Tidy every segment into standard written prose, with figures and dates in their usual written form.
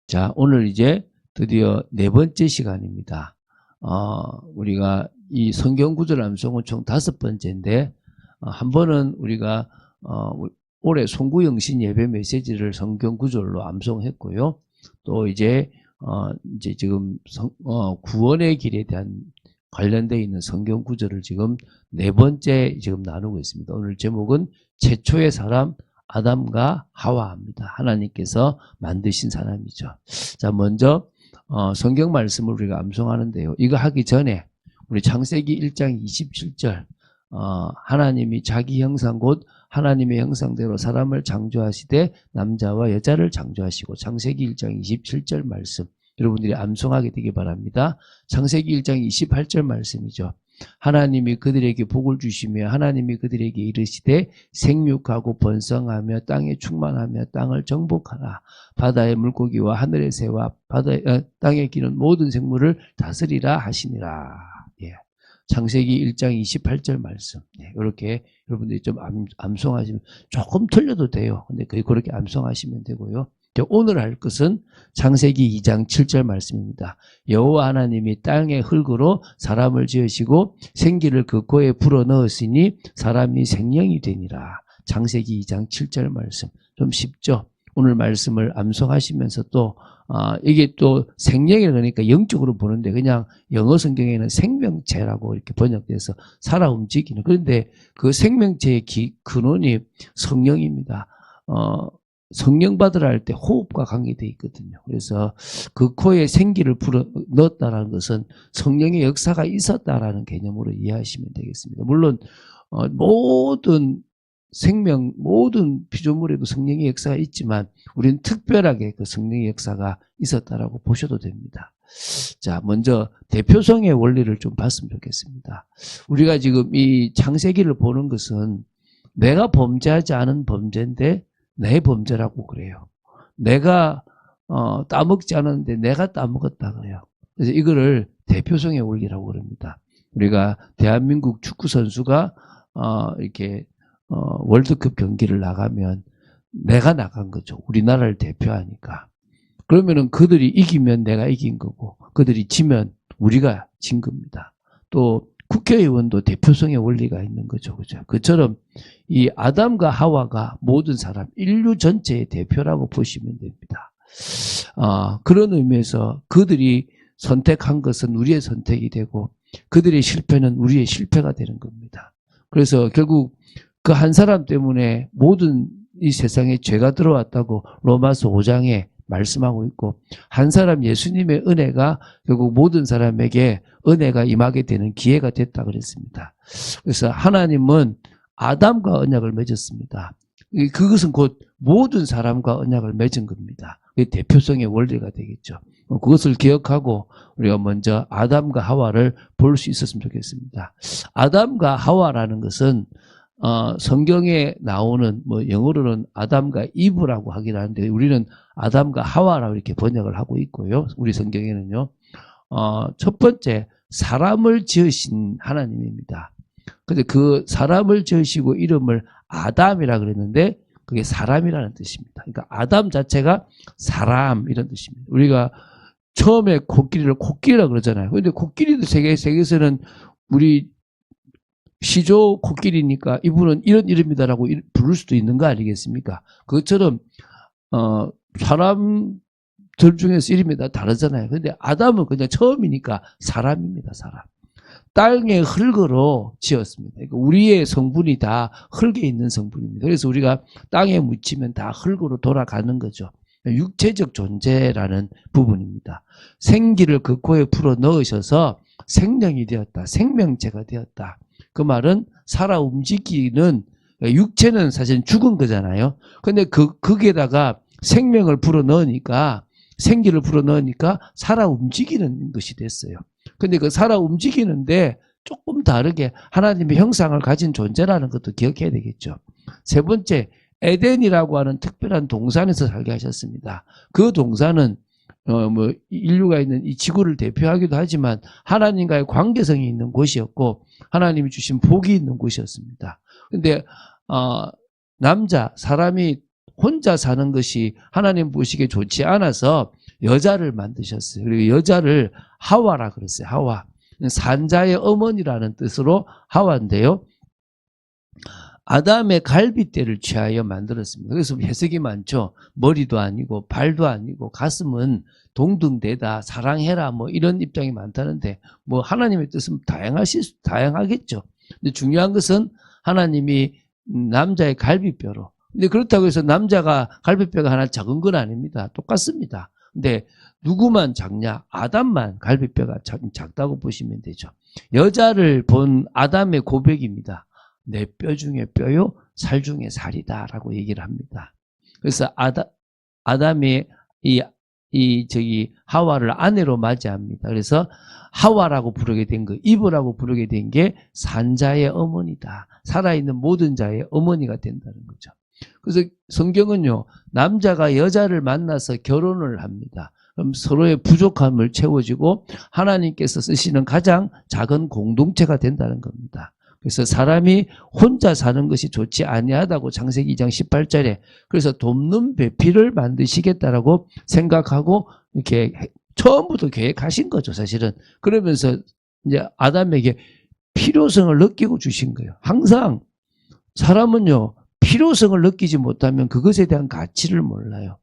자, 오늘 이제 드디어 네 번째 시간입니다. 우리가 이 성경 구절 암송은 총 5번째인데, 한 번은 우리가, 올해 송구영신 예배 메시지를 성경 구절로 암송했고요. 또 이제 지금 구원의 길에 대한 관련되어 있는 성경 구절을 지금 네 번째 지금 나누고 있습니다. 오늘 제목은 최초의 사람, 아담과 하와입니다. 하나님께서 만드신 사람이죠. 자, 먼저 성경 말씀을 우리가 암송하는데요. 이거 하기 전에 우리 창세기 1장 27절 하나님이 자기 형상 곧 하나님의 형상대로 사람을 창조하시되 남자와 여자를 창조하시고, 창세기 1장 27절 말씀 여러분들이 암송하게 되기 바랍니다. 창세기 1장 28절 말씀이죠. 하나님이 그들에게 복을 주시며 하나님이 그들에게 이르시되 생육하고 번성하며 땅에 충만하며 땅을 정복하라. 바다의 물고기와 하늘의 새와 땅에 기는 모든 생물을 다스리라 하시니라. 예. 창세기 1장 28절 말씀. 네, 이렇게 여러분들이 좀 암송하시면, 조금 틀려도 돼요. 근데 거의 그렇게 암송하시면 되고요. 오늘 할 것은 창세기 2장 7절 말씀입니다. 여호와 하나님이 땅의 흙으로 사람을 지으시고 생기를 그 코에 불어 넣으시니 사람이 생명이 되니라. 창세기 2장 7절 말씀. 좀 쉽죠? 오늘 말씀을 암송하시면서 또 이게 또 생명이라 그러니까 영적으로 보는데, 그냥 영어 성경에는 생명체라고 이렇게 번역돼서 살아 움직이는, 그런데 그 생명체의 근원이 성령입니다. 성령 받으라 할 때 호흡과 관계되어 있거든요. 그래서 그 코에 생기를 불어 넣었다는 것은 성령의 역사가 있었다라는 개념으로 이해하시면 되겠습니다. 물론 모든 생명, 모든 피조물에도 성령의 역사가 있지만 우리는 특별하게 그 성령의 역사가 있었다라고 보셔도 됩니다. 자, 먼저 대표성의 원리를 좀 봤으면 좋겠습니다. 우리가 지금 이 창세기를 보는 것은 내가 범죄하지 않은 범죄인데 내 범죄라고 그래요. 내가 따먹지 않았는데 내가 따먹었다 그래요. 그래서 이거를 대표성의 원리라고 그럽니다. 우리가 대한민국 축구 선수가 이렇게 월드컵 경기를 나가면 내가 나간 거죠. 우리나라를 대표하니까. 그러면은 그들이 이기면 내가 이긴 거고, 그들이 지면 우리가 진 겁니다. 또 국회의원도 대표성의 원리가 있는 거죠. 그죠? 그처럼 이 아담과 하와가 모든 사람, 인류 전체의 대표라고 보시면 됩니다. 그런 의미에서 그들이 선택한 것은 우리의 선택이 되고, 그들의 실패는 우리의 실패가 되는 겁니다. 그래서 결국 그 한 사람 때문에 모든 이 세상에 죄가 들어왔다고 로마서 5장에 말씀하고 있고, 한 사람 예수님의 은혜가 결국 모든 사람에게 은혜가 임하게 되는 기회가 됐다 그랬습니다. 그래서 하나님은 아담과 언약을 맺었습니다. 그것은 곧 모든 사람과 언약을 맺은 겁니다. 그게 대표성의 원리가 되겠죠. 그것을 기억하고 우리가 먼저 아담과 하와를 볼 수 있었으면 좋겠습니다. 아담과 하와라는 것은 성경에 나오는 영어로는 아담과 이브라고 하긴 하는데 우리는 아담과 하와라고 이렇게 번역을 하고 있고요. 우리 성경에는요. 첫 번째, 사람을 지으신 하나님입니다. 근데 그 사람을 지으시고 이름을 아담이라 그랬는데 그게 사람이라는 뜻입니다. 그러니까 아담 자체가 사람 이런 뜻입니다. 우리가 처음에 코끼리를 코끼리라 그러잖아요. 근데 코끼리도 세계에서는 우리 시조 코끼리니까 이분은 이런 이름이다라고 부를 수도 있는 거 아니겠습니까? 그것처럼 사람들 중에서 이름이 다 다르잖아요. 근데 아담은 그냥 처음이니까 사람입니다. 사람. 땅의 흙으로 지었습니다. 그러니까 우리의 성분이 다 흙에 있는 성분입니다. 그래서 우리가 땅에 묻히면 다 흙으로 돌아가는 거죠. 육체적 존재라는 부분입니다. 생기를 그 코에 풀어 넣으셔서 생명이 되었다. 생명체가 되었다. 그 말은 살아 움직이는, 육체는 사실 죽은 거잖아요. 근데 거기에다가 생명을 불어 넣으니까, 생기를 불어 넣으니까 살아 움직이는 것이 됐어요. 근데 그 살아 움직이는데 조금 다르게 하나님의 형상을 가진 존재라는 것도 기억해야 되겠죠. 세 번째, 에덴이라고 하는 특별한 동산에서 살게 하셨습니다. 그 동산은 인류가 있는 이 지구를 대표하기도 하지만 하나님과의 관계성이 있는 곳이었고 하나님이 주신 복이 있는 곳이었습니다. 근데 사람이 혼자 사는 것이 하나님 보시기에 좋지 않아서 여자를 만드셨어요. 그리고 여자를 하와라 그랬어요. 하와. 산자의 어머니라는 뜻으로 하와인데요. 아담의 갈빗대를 취하여 만들었습니다. 그래서 해석이 많죠. 머리도 아니고 발도 아니고 가슴은 동등되다, 사랑해라 뭐 이런 입장이 많다는데 뭐 하나님의 뜻은 다양하겠죠. 근데 중요한 것은 하나님이 남자의 갈빗뼈로. 근데 그렇다고 해서 남자가 갈빗뼈가 하나 작은 건 아닙니다. 똑같습니다. 근데 누구만 작냐? 아담만 갈빗뼈가 작다고 보시면 되죠. 여자를 본 아담의 고백입니다. 내 뼈 중에 뼈요, 살 중에 살이다라고 얘기를 합니다. 그래서 아담이 하와를 아내로 맞이합니다. 그래서 하와라고 부르게 된 거, 이브라고 부르게 된 게 산자의 어머니다. 살아있는 모든 자의 어머니가 된다는 거죠. 그래서 성경은요, 남자가 여자를 만나서 결혼을 합니다. 그럼 서로의 부족함을 채워주고 하나님께서 쓰시는 가장 작은 공동체가 된다는 겁니다. 그래서 사람이 혼자 사는 것이 좋지 아니하다고 창세기 2장 18절에 그래서 돕는 배필을 만드시겠다라고 생각하고 이렇게 처음부터 계획하신 거죠, 사실은. 그러면서 이제 아담에게 필요성을 느끼고 주신 거예요. 항상 사람은요, 필요성을 느끼지 못하면 그것에 대한 가치를 몰라요.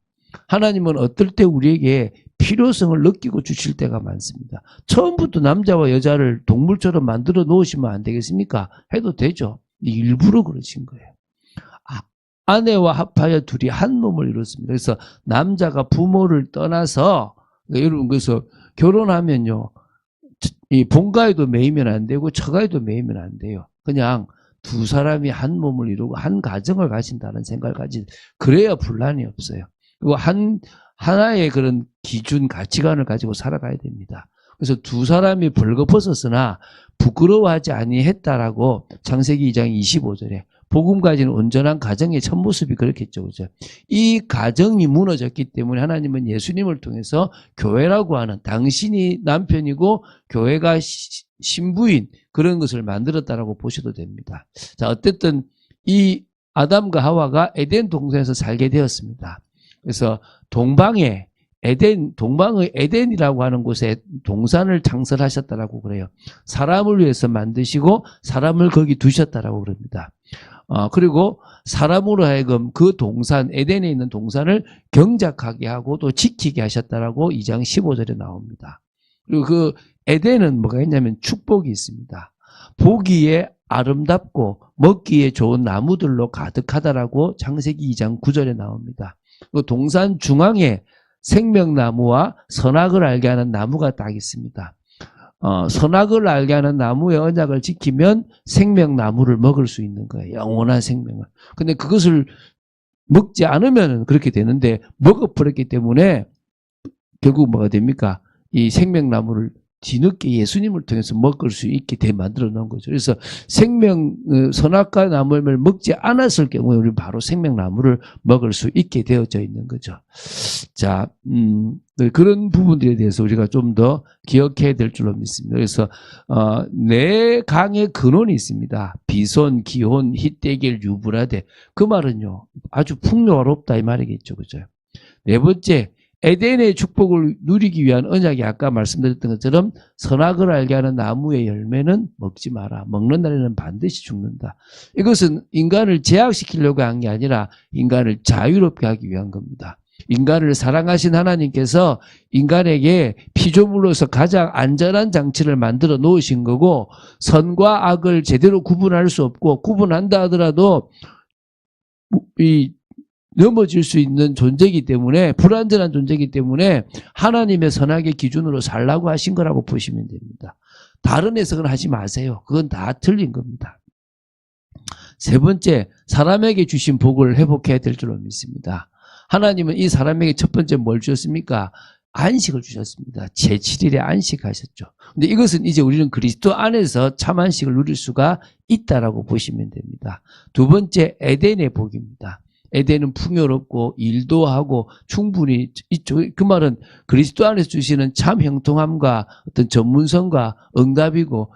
하나님은 어떨 때 우리에게 필요성을 느끼고 주실 때가 많습니다. 처음부터 남자와 여자를 동물처럼 만들어 놓으시면 안 되겠습니까? 해도 되죠. 일부러 그러신 거예요. 아내와 합하여 둘이 한 몸을 이뤘습니다. 그래서 남자가 부모를 떠나서 여러분 그래서 결혼하면요, 이 본가에도 매이면 안 되고 처가에도 매이면 안 돼요. 그냥 두 사람이 한 몸을 이루고 한 가정을 가진다는 생각을 그래야 분란이 없어요. 그리고 하나의 그런 기준, 가치관을 가지고 살아가야 됩니다. 그래서 두 사람이 벌거벗었으나 부끄러워하지 아니했다라고 창세기 2장 25절에 복음 가진 온전한 가정의 첫 모습이 그렇겠죠. 그죠? 이 가정이 무너졌기 때문에 하나님은 예수님을 통해서 교회라고 하는 당신이 남편이고 교회가 신부인 그런 것을 만들었다라고 보셔도 됩니다. 자, 어쨌든 이 아담과 하와가 에덴 동산에서 살게 되었습니다. 그래서 동방의 에덴이라고 하는 곳에 동산을 창설하셨다라고 그래요. 사람을 위해서 만드시고 사람을 거기 두셨다라고 그럽니다. 그리고 사람으로 하여금 그 동산, 에덴에 있는 동산을 경작하게 하고 또 지키게 하셨다라고 2장 15절에 나옵니다. 그리고 그 에덴은 뭐가 있냐면 축복이 있습니다. 보기에 아름답고 먹기에 좋은 나무들로 가득하다라고 창세기 2장 9절에 나옵니다. 그 동산 중앙에 생명나무와 선악을 알게 하는 나무가 딱 있습니다. 선악을 알게 하는 나무의 언약을 지키면 생명나무를 먹을 수 있는 거예요. 영원한 생명을. 근데 그것을 먹지 않으면 그렇게 되는데 먹어버렸기 때문에 결국 뭐가 됩니까? 이 생명나무를 뒤늦게 예수님을 통해서 먹을 수 있게 만들어 놓은 거죠. 그래서 선악과 나무를 먹지 않았을 경우에 우리는 바로 생명나무를 먹을 수 있게 되어져 있는 거죠. 자, 그런 부분들에 대해서 우리가 좀 더 기억해야 될 줄로 믿습니다. 그래서 네 강의 근원이 있습니다. 비손, 기혼, 히데겔, 유브라데. 그 말은요, 아주 풍요롭다 이 말이겠죠, 그죠? 네 번째, 에덴의 축복을 누리기 위한 언약이 아까 말씀드렸던 것처럼 선악을 알게 하는 나무의 열매는 먹지 마라. 먹는 날에는 반드시 죽는다. 이것은 인간을 제약시키려고 한 게 아니라 인간을 자유롭게 하기 위한 겁니다. 인간을 사랑하신 하나님께서 인간에게 피조물로서 가장 안전한 장치를 만들어 놓으신 거고 선과 악을 제대로 구분할 수 없고 구분한다 하더라도 넘어질 수 있는 존재이기 때문에 불완전한 존재이기 때문에 하나님의 선악의 기준으로 살라고 하신 거라고 보시면 됩니다. 다른 해석은 하지 마세요. 그건 다 틀린 겁니다. 세 번째, 사람에게 주신 복을 회복해야 될 줄로 믿습니다. 하나님은 이 사람에게 첫 번째 뭘 주셨습니까? 안식을 주셨습니다. 제7일에 안식하셨죠. 근데 이것은 이제 우리는 그리스도 안에서 참 안식을 누릴 수가 있다라고 보시면 됩니다. 두 번째, 에덴의 복입니다. 에덴은 풍요롭고 일도 하고 충분히 있죠. 그 말은 그리스도 안에서 주시는 참 형통함과 어떤 전문성과 응답이고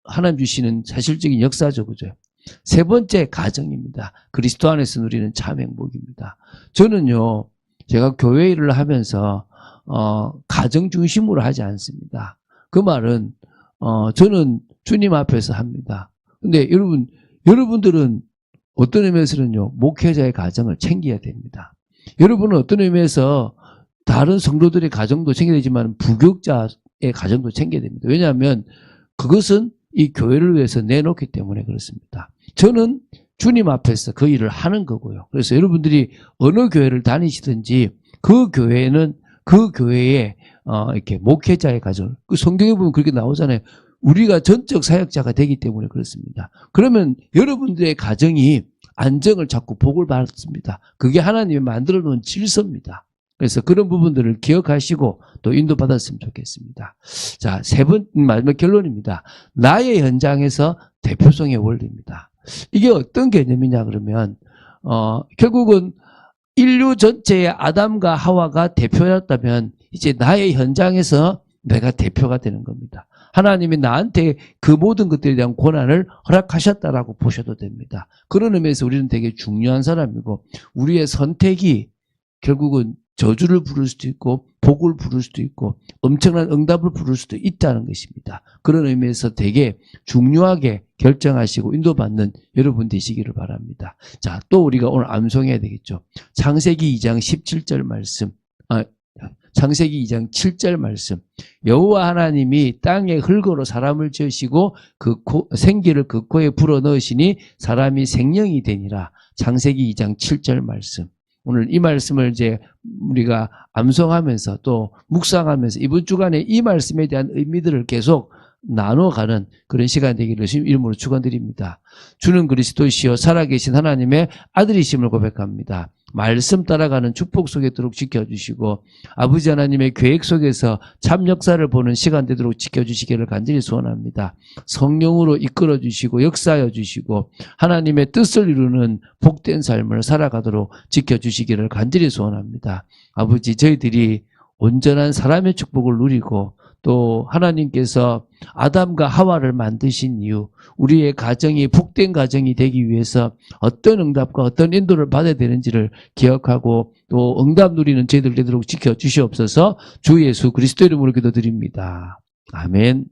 하나님 주시는 사실적인 역사죠, 그죠? 세 번째, 가정입니다. 그리스도 안에서 누리는 참 행복입니다. 저는요, 제가 교회 일을 하면서 가정 중심으로 하지 않습니다. 그 말은 저는 주님 앞에서 합니다. 근데 여러분들은 어떤 의미에서는요, 목회자의 가정을 챙겨야 됩니다. 여러분은 어떤 의미에서 다른 성도들의 가정도 챙겨야 되지만 부교육자의 가정도 챙겨야 됩니다. 왜냐하면 그것은 이 교회를 위해서 내놓기 때문에 그렇습니다. 저는 주님 앞에서 그 일을 하는 거고요. 그래서 여러분들이 어느 교회를 다니시든지 그 교회는 그 교회에 이렇게 목회자의 가정, 그 성경에 보면 그렇게 나오잖아요. 우리가 전적 사역자가 되기 때문에 그렇습니다. 그러면 여러분들의 가정이 안정을 찾고 복을 받습니다. 그게 하나님이 만들어 놓은 질서입니다. 그래서 그런 부분들을 기억하시고 또 인도받았으면 좋겠습니다. 자, 마지막 결론입니다. 나의 현장에서 대표성의 원리입니다. 이게 어떤 개념이냐 그러면 결국은 인류 전체의 아담과 하와가 대표였다면 이제 나의 현장에서 내가 대표가 되는 겁니다. 하나님이 나한테 그 모든 것들에 대한 권한을 허락하셨다라고 보셔도 됩니다. 그런 의미에서 우리는 되게 중요한 사람이고 우리의 선택이 결국은 저주를 부를 수도 있고 복을 부를 수도 있고 엄청난 응답을 부를 수도 있다는 것입니다. 그런 의미에서 되게 중요하게 결정하시고 인도받는 여러분 되시기를 바랍니다. 자, 또 우리가 오늘 암송해야 되겠죠. 창세기 2장 17절 말씀, 창세기 2장 7절 말씀. 여호와 하나님이 땅에 흙으로 사람을 지으시고 생기를 그 코에 불어 넣으시니 사람이 생명이 되니라. 창세기 2장 7절 말씀. 오늘 이 말씀을 이제 우리가 암송하면서 또 묵상하면서 이번 주간에 이 말씀에 대한 의미들을 계속 나눠가는 그런 시간 되기를 이름으로 축원드립니다. 주는 그리스도시요 살아계신 하나님의 아들이심을 고백합니다. 말씀 따라가는 축복 속에 있도록 지켜주시고 아버지 하나님의 계획 속에서 참 역사를 보는 시간 되도록 지켜주시기를 간절히 소원합니다. 성령으로 이끌어주시고 역사하여 주시고 하나님의 뜻을 이루는 복된 삶을 살아가도록 지켜주시기를 간절히 소원합니다. 아버지, 저희들이 온전한 사람의 축복을 누리고 또 하나님께서 아담과 하와를 만드신 이유, 우리의 가정이 복된 가정이 되기 위해서 어떤 응답과 어떤 인도를 받아야 되는지를 기억하고 또 응답 누리는 저희들 되도록 지켜주시옵소서. 주 예수 그리스도 이름으로 기도드립니다. 아멘.